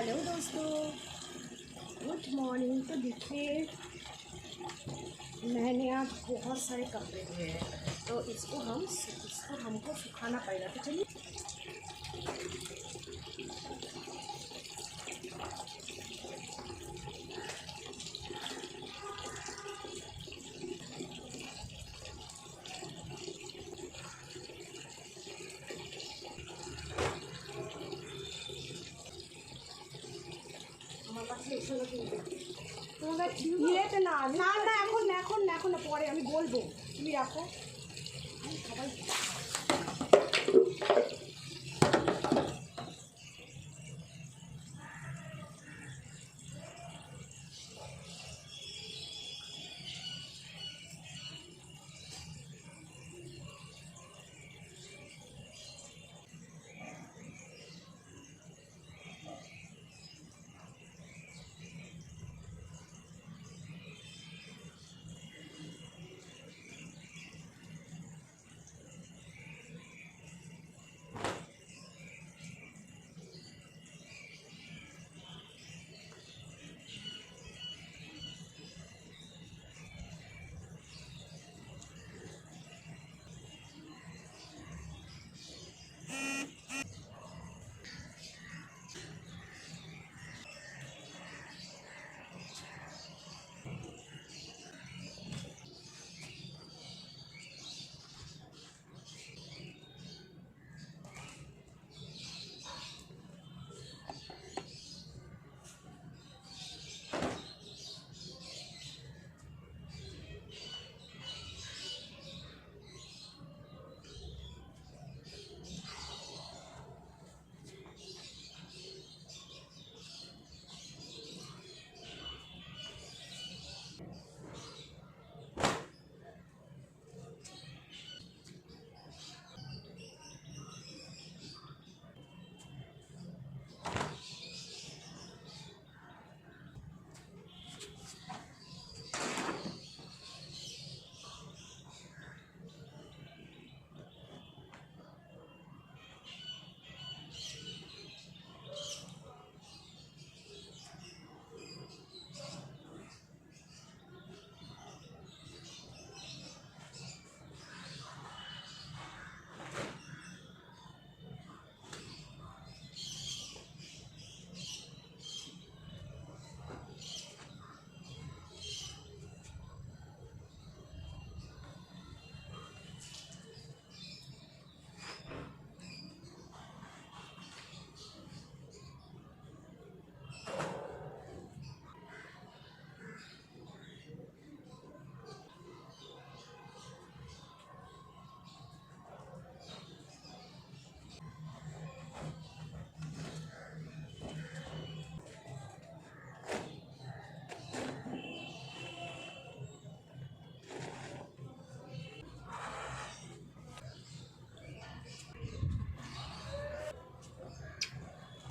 Hello दोस्तों, good morning. तो देखिए मैंने आज बहुत सारे कपड़े धोए हैं, तो इसको हमको सुखाना पड़ेगा। तो चलिए এখন না পরে আমি বলবো, তুমি রাখো। সবাই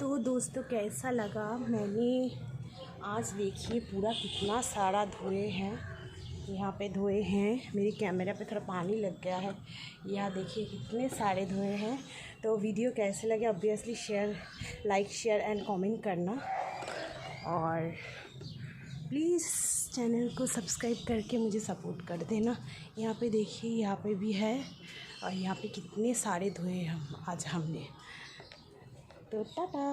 तो दोस्तों कैसा लगा। मैंने आज देखिए पूरा कितना सारा धोए हैं, यहाँ पे धोए हैं। मेरे कैमरा पे थोड़ा पानी लग गया है। यहाँ देखिए कितने सारे धोए हैं। तो वीडियो कैसे लगे obviously like share and comment करना, और प्लीज़ चैनल को सब्सक्राइब करके मुझे सपोर्ट कर देना। यहाँ पे देखिए यहाँ पे भी है, और यहाँ पे कितने सारे धोए हम आज हमने। तो टाटा।